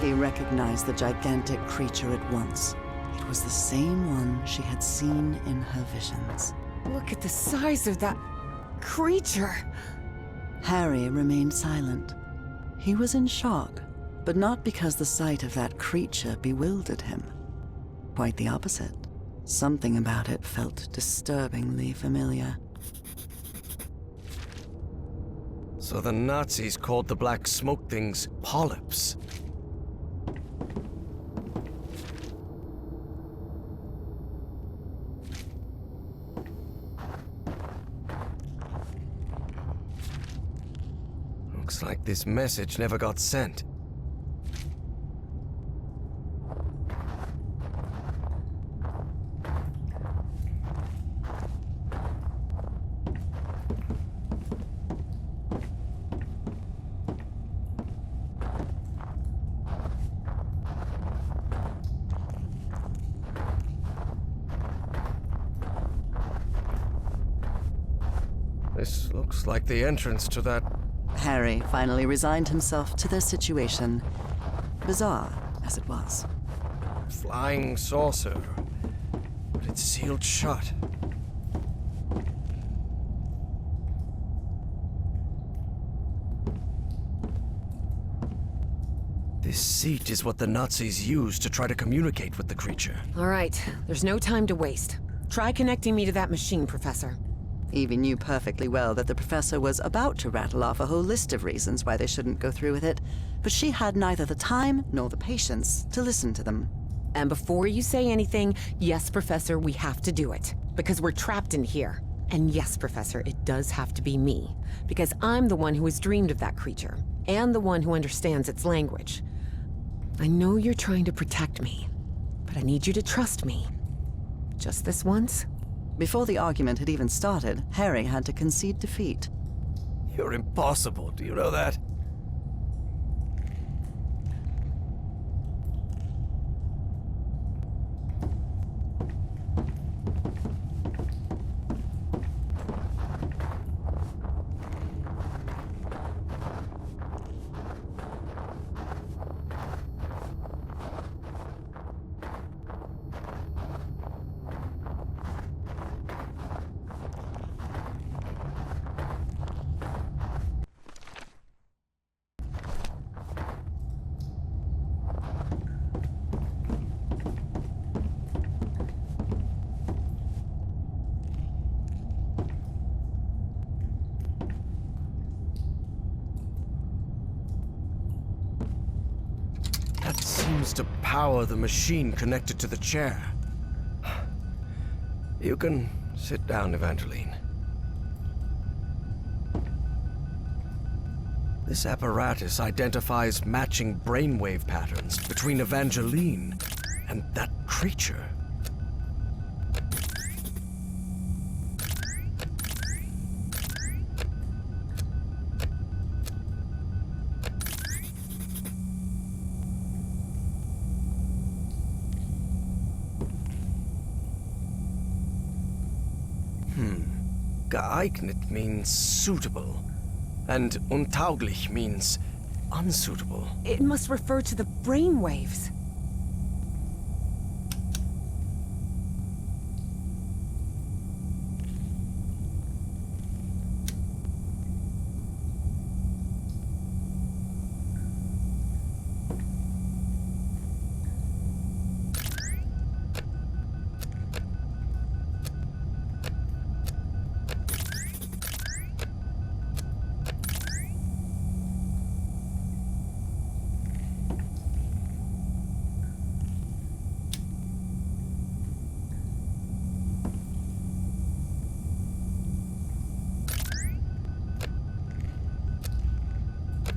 Dorothy recognized the gigantic creature at once. It was the same one she had seen in her visions. Look at the size of that creature. Harry remained silent. He was in shock, but not because the sight of that creature bewildered him. Quite the opposite. Something about it felt disturbingly familiar. So the Nazis called the black smoke things polyps. Looks like this message never got sent. This looks like the entrance to that... Harry finally resigned himself to their situation, bizarre as it was. flying saucer, but it's sealed shut. This seat is what the Nazis used to try to communicate with the creature. All right, there's no time to waste. Try connecting me to that machine, Professor. Evie knew perfectly well that the professor was about to rattle off a whole list of reasons why they shouldn't go through with it, but she had neither the time nor the patience to listen to them. And before you say anything, yes, Professor, we have to do it. Because we're trapped in here. And yes, Professor, it does have to be me. Because I'm the one who has dreamed of that creature. And the one who understands its language. I know you're trying to protect me, but I need you to trust me. Just this once? Before the argument had even started, Harry had to concede defeat. You're impossible, do you know that? Seems to power the machine connected to the chair. You can sit down, Evangeline. This apparatus identifies matching brainwave patterns between Evangeline and that creature. Geeignet means suitable, and untauglich means unsuitable. It must refer to the brainwaves.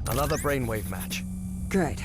Another brainwave match. Good.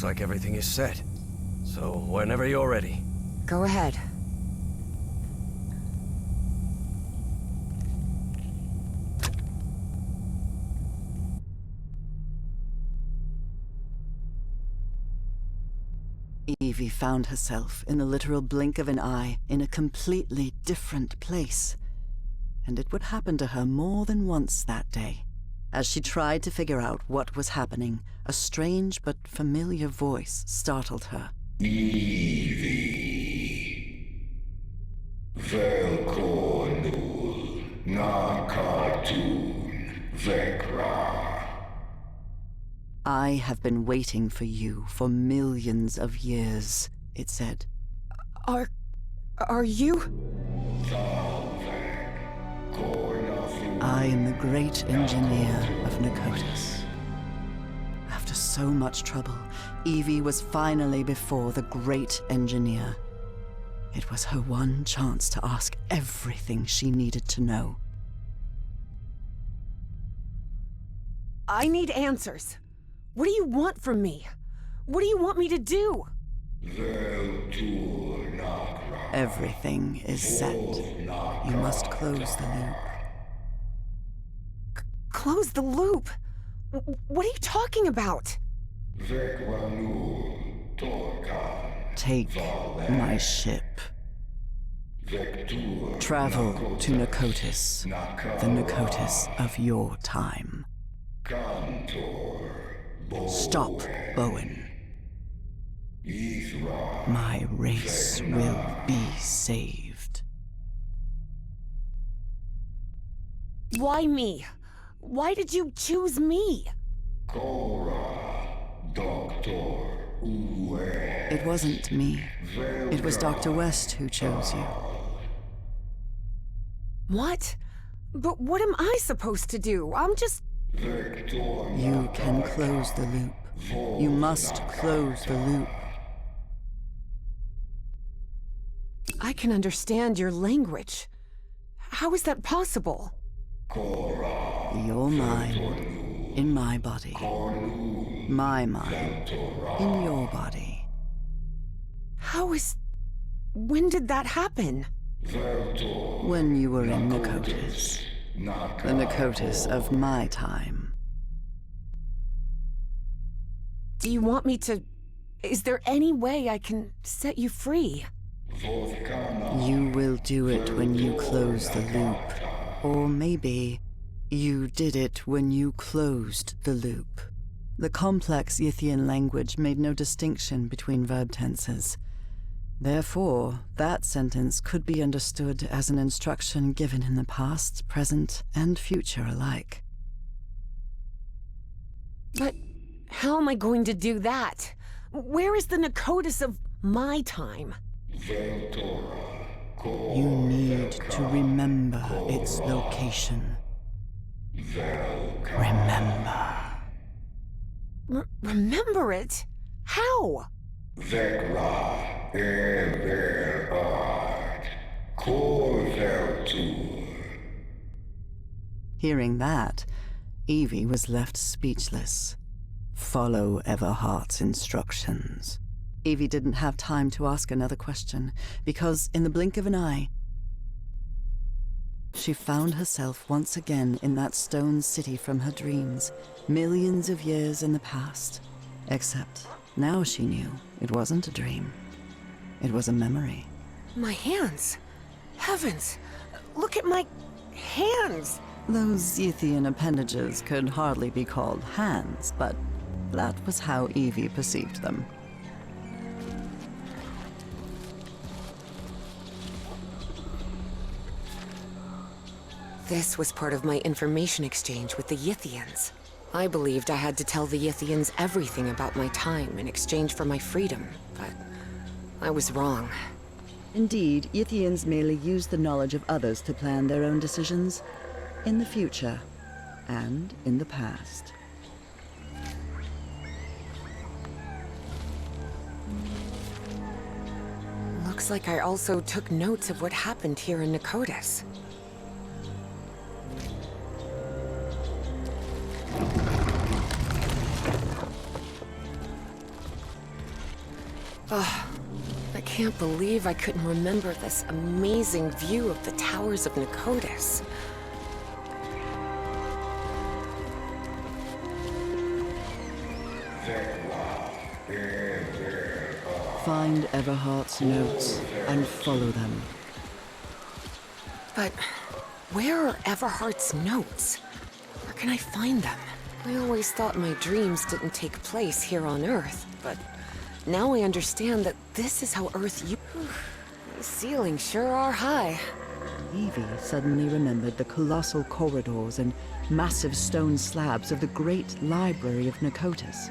like everything is set. So, whenever you're ready. Go ahead. Evie found herself in the literal blink of an eye in a completely different place. And it would happen to her more than once that day. As she tried to figure out what was happening, a strange but familiar voice startled her. Evie. Velkornul. Nakartun. Vekra. I have been waiting for you for millions of years, it said. Are you? I am the great engineer of Pnakotus. After so much trouble, Evie was finally before the great engineer. It was her one chance to ask everything she needed to know. I need answers. What do you want from me? What do you want me to do? Everything is set. You must close the loop. Close the loop? What are you talking about? Take my ship. Travel to Pnakotus, the Pnakotus of your time. Stop, Bowen. My race will be saved. Why me? Why did you choose me? It wasn't me. It was Dr. West who chose you. What? But what am I supposed to do? I'm just... You can close the loop. You must close the loop. I can understand your language. How is that possible? Your mind in my body. My mind in your body. How is... When did that happen? When you were in Pnakotus. The Pnakotus of my time. Do you want me to... Is there any way I can set you free? You will do it when you close the loop. Or maybe you did it when you closed the loop. The complex Yithian language made no distinction between verb tenses. Therefore, that sentence could be understood as an instruction given in the past, present, and future alike. But how am I going to do that? Where is the Pnakotus of my time? You need to remember its location. Remember. Remember it? How? Vekra Everhart. Korveltur. Hearing that, Evie was left speechless. Follow Everhart's instructions. Evie didn't have time to ask another question, because in the blink of an eye, she found herself once again in that stone city from her dreams, millions of years in the past. Except now she knew it wasn't a dream. It was a memory. My hands. Heavens. Look at my hands. Those Yithian appendages could hardly be called hands, but that was how Evie perceived them. This was part of my information exchange with the Yithians. I believed I had to tell the Yithians everything about my time in exchange for my freedom, but I was wrong. Indeed, Yithians merely use the knowledge of others to plan their own decisions, in the future and in the past. Looks like I also took notes of what happened here in Pnakotus. I can't believe I couldn't remember this amazing view of the towers of Pnakotus. Find Everhart's notes and follow them. But where are Everhart's notes? Where can I find them? I always thought my dreams didn't take place here on Earth, but now I understand that this is how Earth These ceilings sure are high. Evie suddenly remembered the colossal corridors and massive stone slabs of the great library of Pnakotus.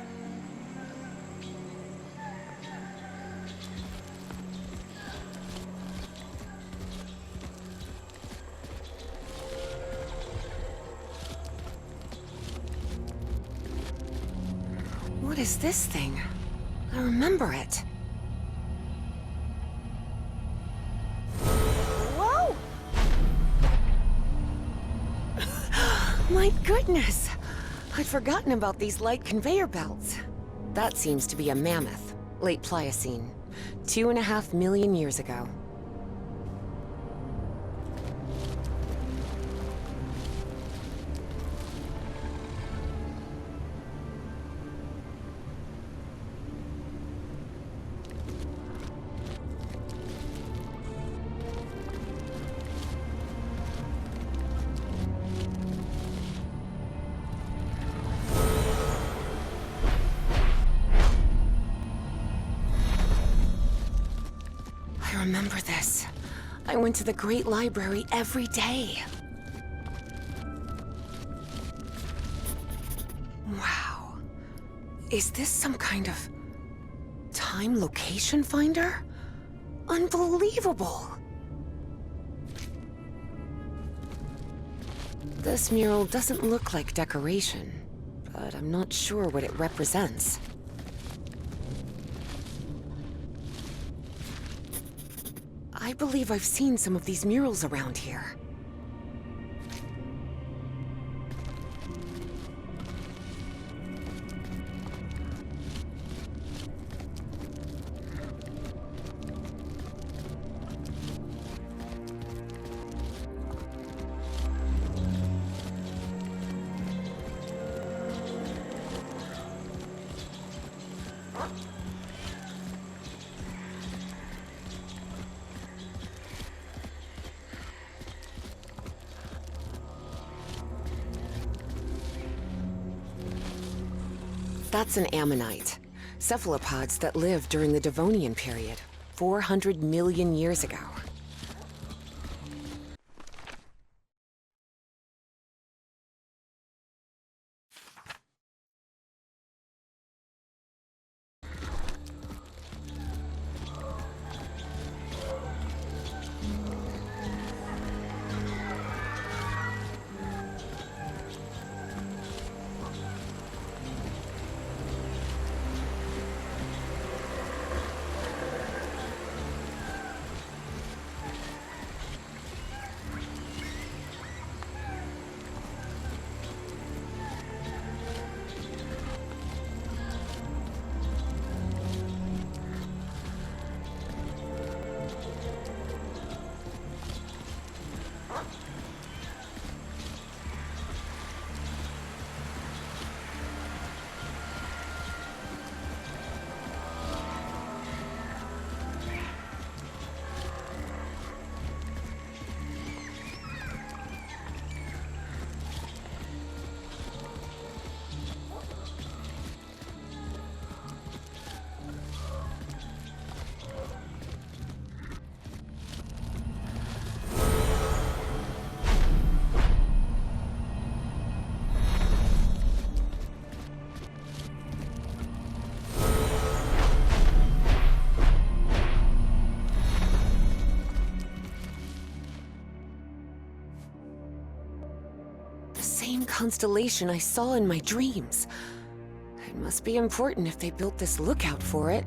What is this thing? I remember it. Whoa! My goodness! I'd forgotten about these light conveyor belts. That seems to be a mammoth, late Pliocene, 2.5 million years ago. I remember this. I went to the Great Library every day. Wow. Is this some kind of time location finder? Unbelievable! This mural doesn't look like decoration, but I'm not sure what it represents. I believe I've seen some of these murals around here. That's an ammonite. Cephalopods that lived during the Devonian period, 400 million years ago. Same constellation I saw in my dreams. It must be important if they built this lookout for it.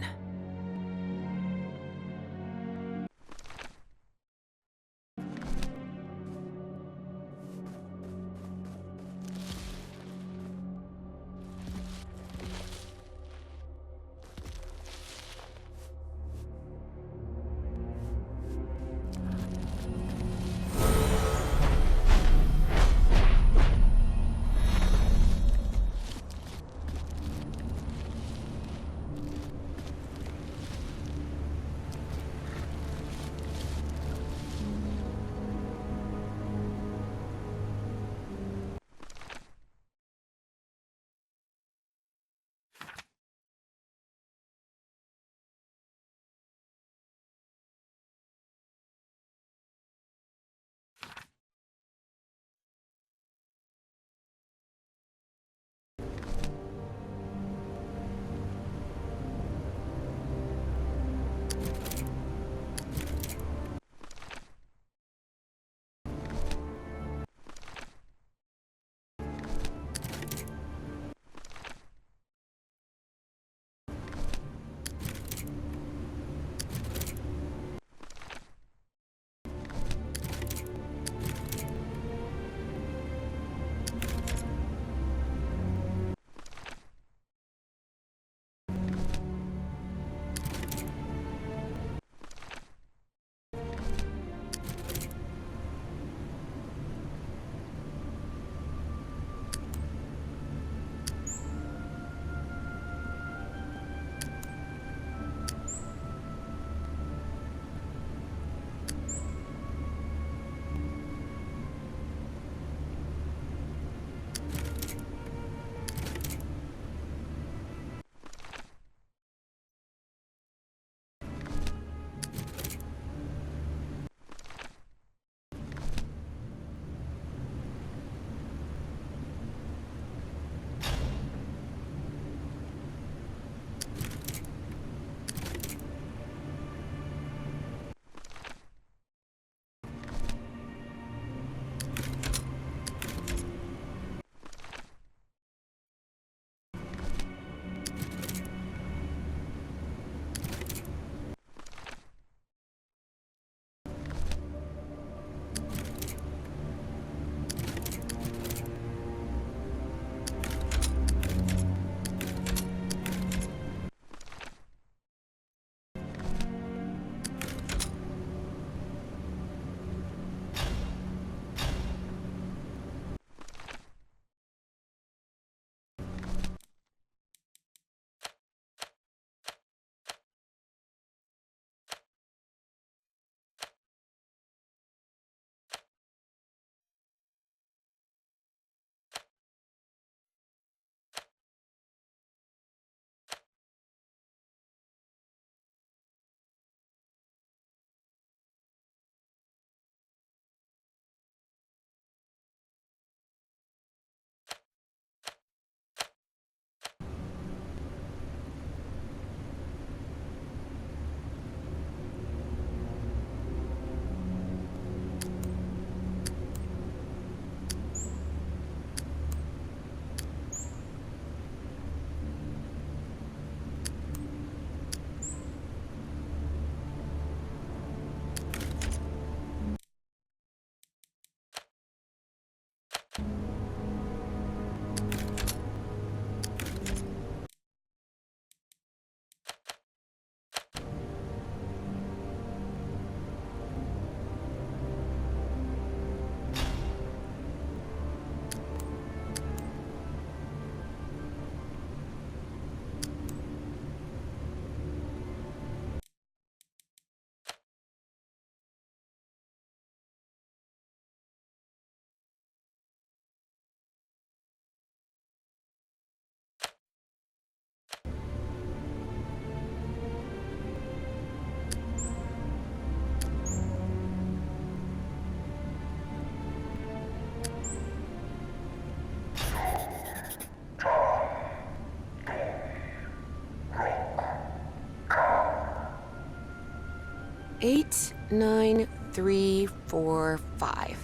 89345.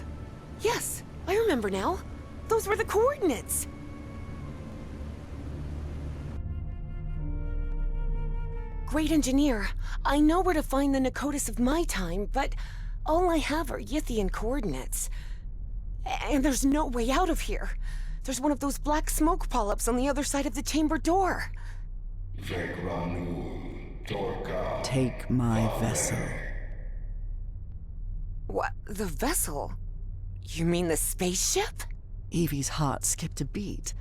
Yes, I remember now. Those were the coordinates. Great engineer, I know where to find the Pnakotus of my time, but all I have are Yithian coordinates. And there's no way out of here. There's one of those black smoke polyps on the other side of the chamber door. Take my vessel. What? The vessel? You mean the spaceship? Evie's heart skipped a beat.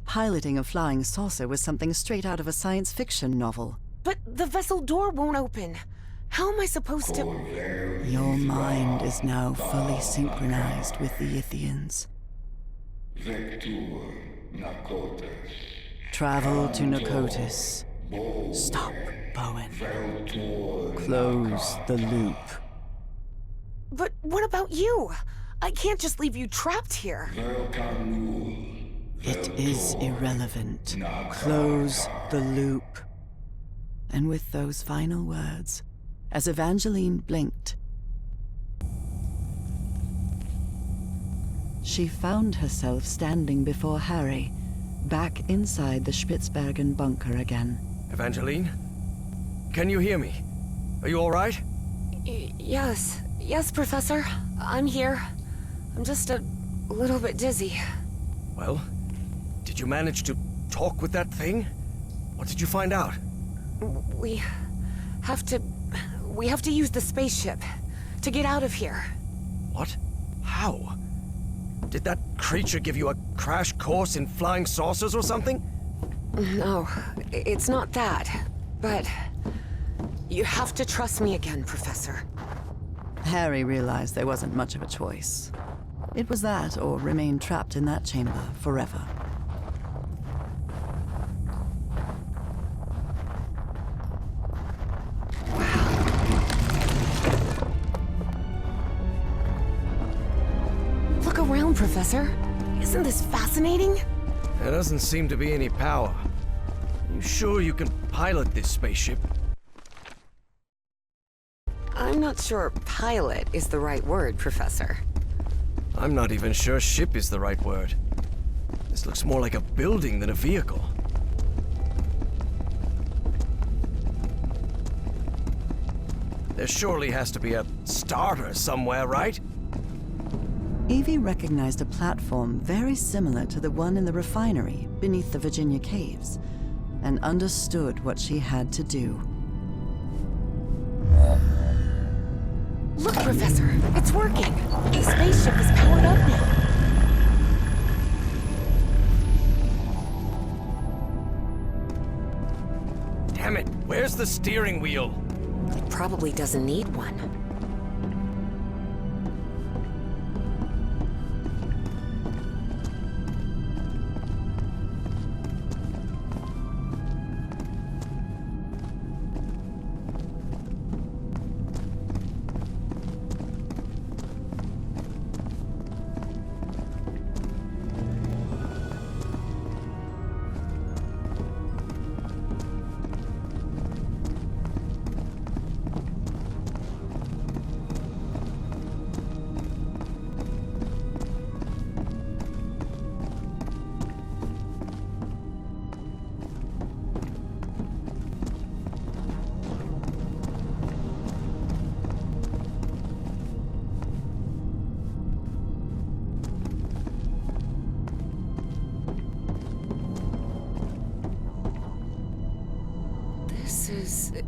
Piloting a flying saucer was something straight out of a science fiction novel. But the vessel door won't open. How am I supposed to... Your mind is now fully synchronized with the Yithians. Travel to Pnakotus. Stop, Bowen. Close the loop. But what about you? I can't just leave you trapped here. It is irrelevant. Close the loop. And with those final words, as Evangeline blinked, she found herself standing before Harry, back inside the Spitzbergen bunker again. Evangeline? Can you hear me? Are you all right? Yes, Professor. I'm here. I'm just a little bit dizzy. Well, did you manage to talk with that thing? What did you find out? We have to use the spaceship to get out of here. What? How? Did that creature give you a crash course in flying saucers or something? No, it's not that. But you have to trust me again, Professor. Harry realized there wasn't much of a choice. It was that or remain trapped in that chamber forever. Look around, Professor. Isn't this fascinating? There doesn't seem to be any power. You sure you can pilot this spaceship? I'm not sure pilot is the right word, Professor. I'm not even sure ship is the right word. This looks more like a building than a vehicle. There surely has to be a starter somewhere, right? Evie recognized a platform very similar to the one in the refinery beneath the Virginia caves, and understood what she had to do. Look, Professor, it's working. The spaceship is powered up now. Damn it, where's the steering wheel? It probably doesn't need one.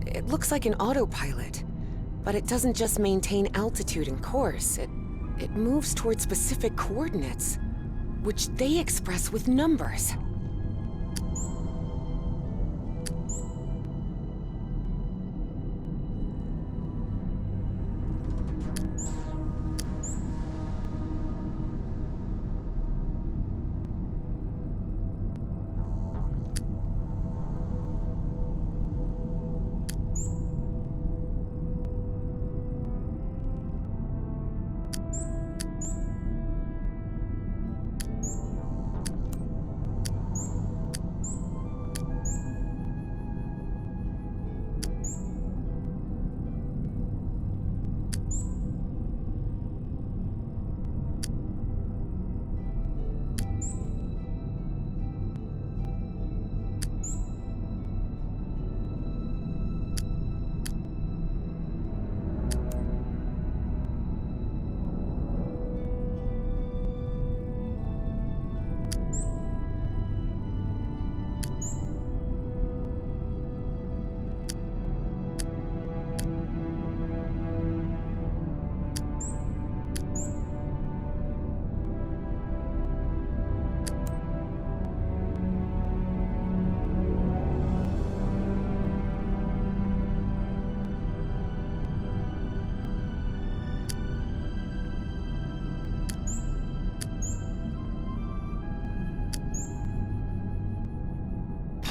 It looks like an autopilot, but it doesn't just maintain altitude and course. It moves toward specific coordinates, which they express with numbers.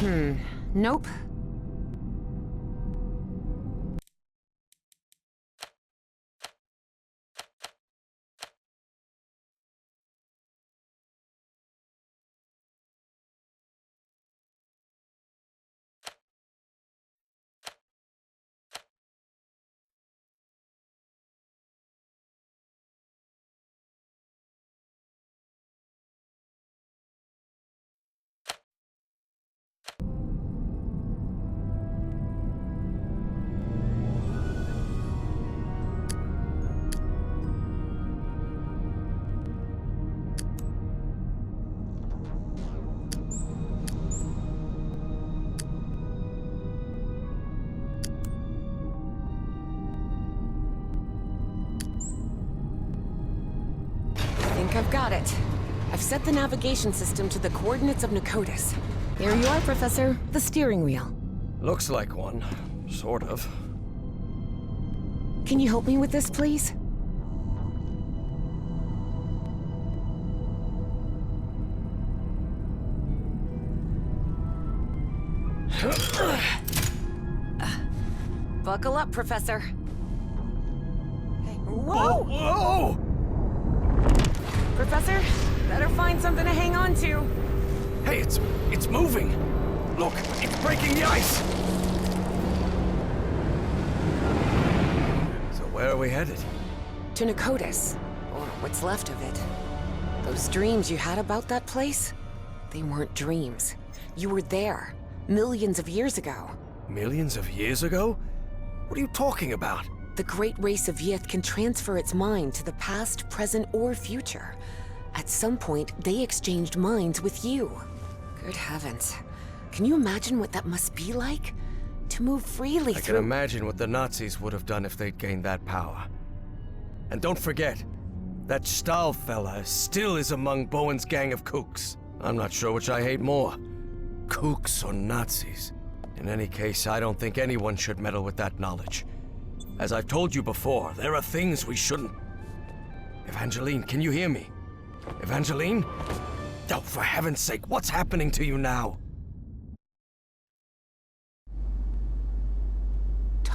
Nope. I've got it. I've set the navigation system to the coordinates of Pnakotus. Here you are, Professor. The steering wheel. Looks like one. Sort of. Can you help me with this, please? Buckle up, Professor. Hey, whoa! Whoa! Professor, better find something to hang on to. Hey, it's moving! Look, it's breaking the ice! So where are we headed? To Pnakotus, or what's left of it. Those dreams you had about that place? They weren't dreams. You were there, millions of years ago. Millions of years ago? What are you talking about? The great race of Yith can transfer its mind to the past, present, or future. At some point, they exchanged minds with you. Good heavens. Can you imagine what that must be like? To move freely I through— can imagine what the Nazis would have done if they'd gained that power. And don't forget, that Stahl fella still is among Bowen's gang of kooks. I'm not sure which I hate more, kooks or Nazis. In any case, I don't think anyone should meddle with that knowledge. As I've told you before, there are things we shouldn't... Evangeline, can you hear me? Evangeline? Oh, for heaven's sake, what's happening to you now?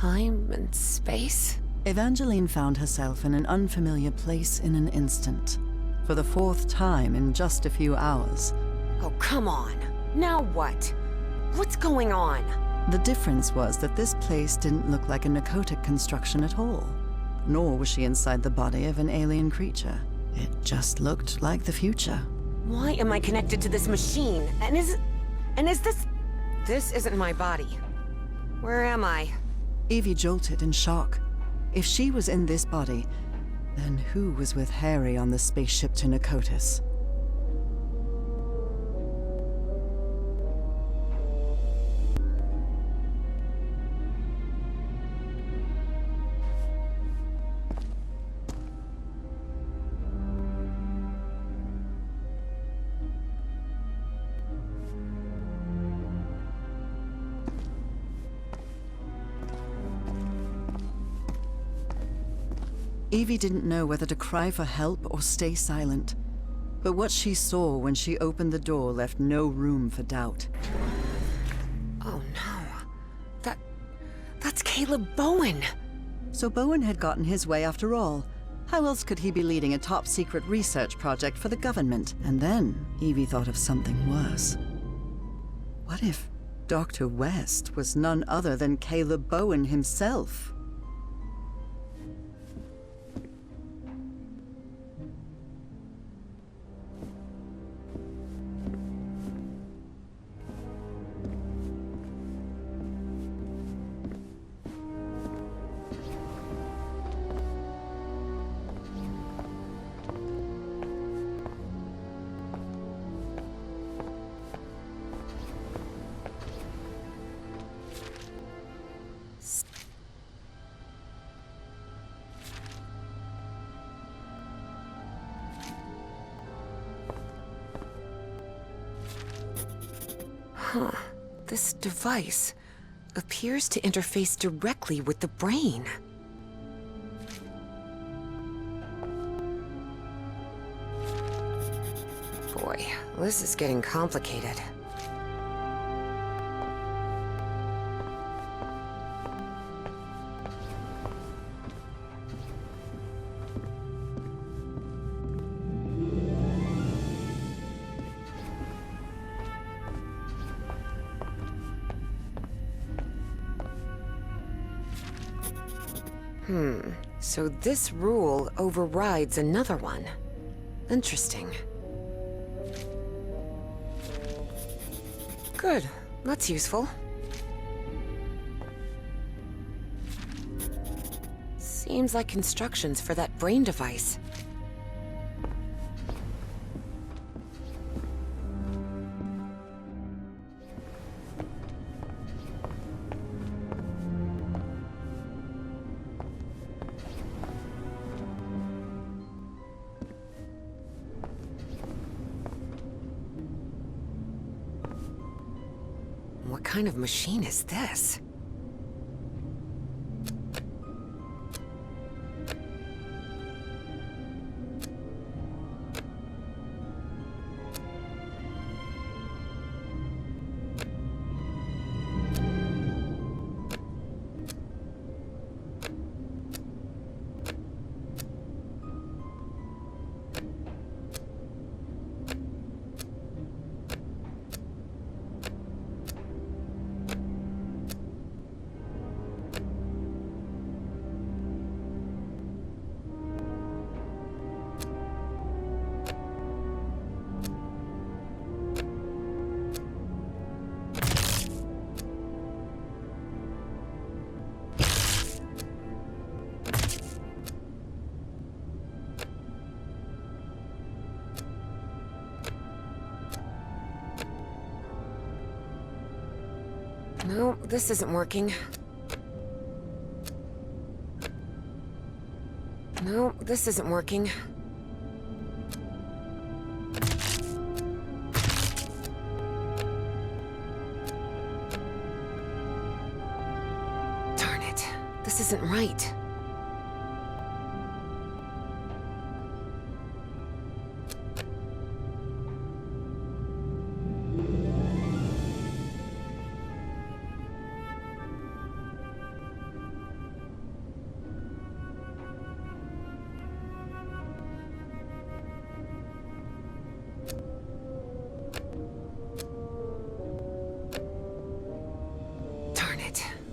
time and space? Evangeline found herself in an unfamiliar place in an instant. For the fourth time in just a few hours. Oh, come on. Now what? What's going on? The difference was that this place didn't look like a Pnakotic construction at all. Nor was she inside the body of an alien creature. It just looked like the future. Why am I connected to this machine? And is this... This isn't my body. Where am I? Evie jolted in shock. If she was in this body, then who was with Harry on the spaceship to Pnakotus? Evie didn't know whether to cry for help or stay silent. But what she saw when she opened the door left no room for doubt. Oh no. That's Caleb Bowen! So Bowen had gotten his way after all. How else could he be leading a top-secret research project for the government? And then Evie thought of something worse. What if Dr. West was none other than Caleb Bowen himself? Huh. This device appears to interface directly with the brain. Boy, this is getting complicated. So this rule overrides another one. Interesting. Good. That's useful. Seems like instructions for that brain device. What kind of machine is this? No, this isn't working. No, this isn't working. Darn it. This isn't right.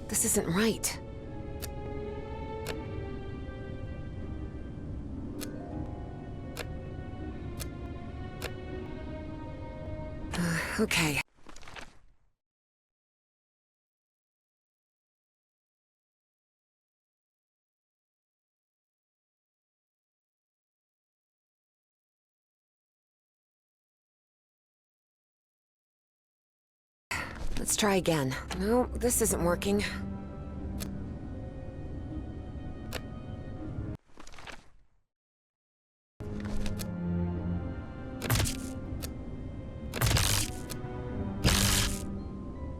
This isn't right. Okay. Let's try again. No, this isn't working.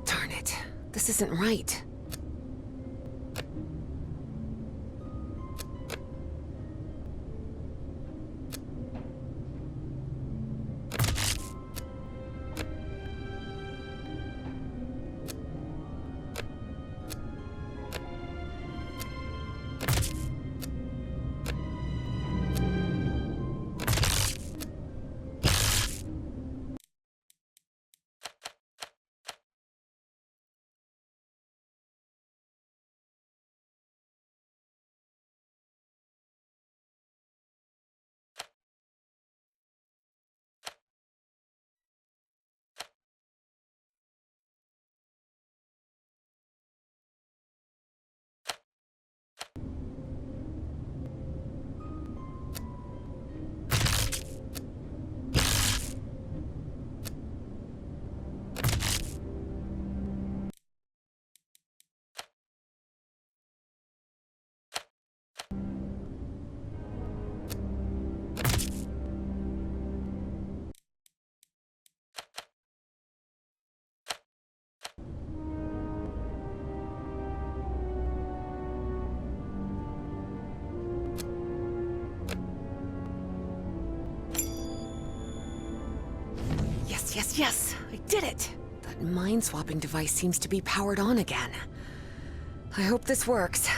Darn it. This isn't right. Yes, I did it! That mind-swapping device seems to be powered on again. I hope this works.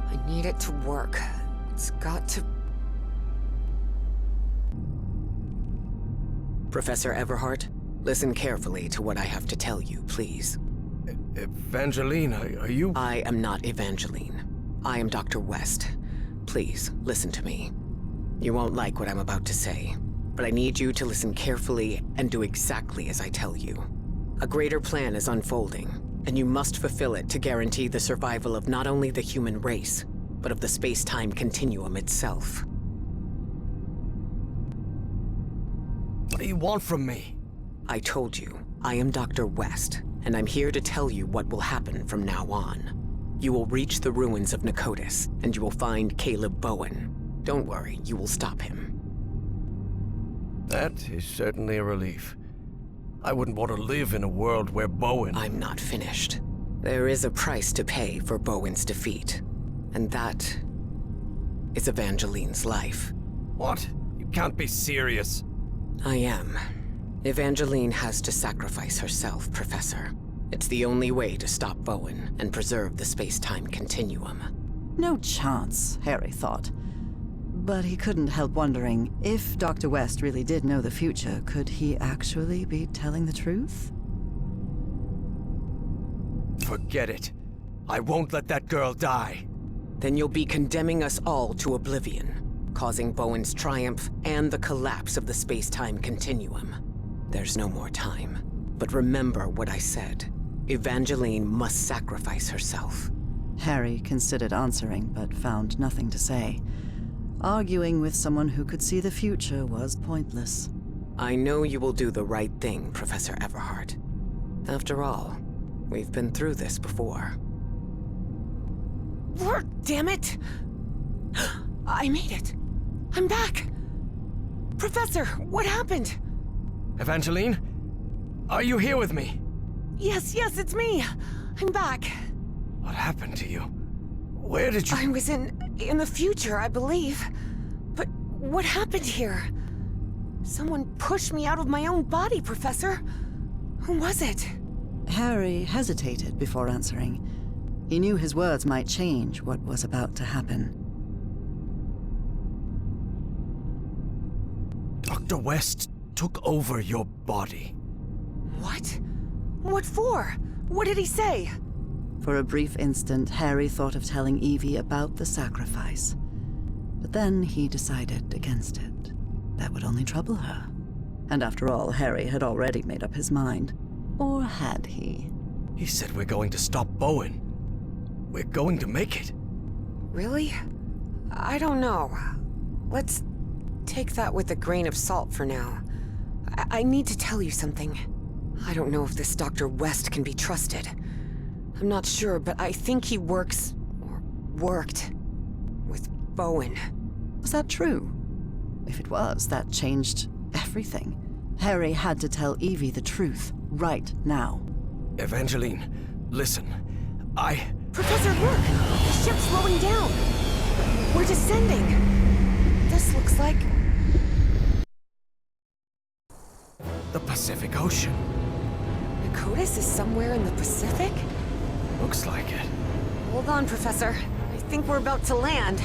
I need it to work. It's got to... Professor Everhart, listen carefully to what I have to tell you, please. Evangeline, are you... I am not Evangeline. I am Dr. West. Please, listen to me. You won't like what I'm about to say, but I need you to listen carefully and do exactly as I tell you. A greater plan is unfolding, and you must fulfill it to guarantee the survival of not only the human race, but of the space-time continuum itself. What do you want from me? I told you, I am Dr. West, and I'm here to tell you what will happen from now on. You will reach the ruins of Pnakotus, and you will find Caleb Bowen. Don't worry, you will stop him. That is certainly a relief. I wouldn't want to live in a world where Bowen... I'm not finished. There is a price to pay for Bowen's defeat, and that is Evangeline's life. What? You can't be serious. I am. Evangeline has to sacrifice herself, Professor. It's the only way to stop Bowen and preserve the space-time continuum. No chance, Harry thought. But he couldn't help wondering, if Dr. West really did know the future, could he actually be telling the truth? Forget it. I won't let that girl die. Then you'll be condemning us all to oblivion, causing Bowen's triumph and the collapse of the space-time continuum. There's no more time. But remember what I said. Evangeline must sacrifice herself. Harry considered answering, but found nothing to say. Arguing with someone who could see the future was pointless. I know you will do the right thing, Professor Everhart. After all, we've been through this before. Work, damn it! I made it. I'm back. Professor, what happened? Evangeline? Are you here with me? Yes, it's me. I'm back. What happened to you? Where did you... I was in the future, I believe. But what happened here? Someone pushed me out of my own body, Professor. Who was it? Harry hesitated before answering. He knew his words might change what was about to happen. Dr. West took over your body. What? What for? What did he say? For a brief instant, Harry thought of telling Evie about the sacrifice. But then he decided against it. That would only trouble her. And after all, Harry had already made up his mind. Or had he? He said we're going to stop Bowen. We're going to make it. Really? I don't know. Let's take that with a grain of salt for now. I need to tell you something. I don't know if this Dr. West can be trusted. I'm not sure, but I think he works, or worked, with Bowen. Was that true? If it was, that changed everything. Harry had to tell Evie the truth, right now. Evangeline, listen. Professor, look! The ship's slowing down! We're descending! This looks like... The Pacific Ocean. Pnakotus is somewhere in the Pacific? Looks like it. Hold on, Professor. I think we're about to land.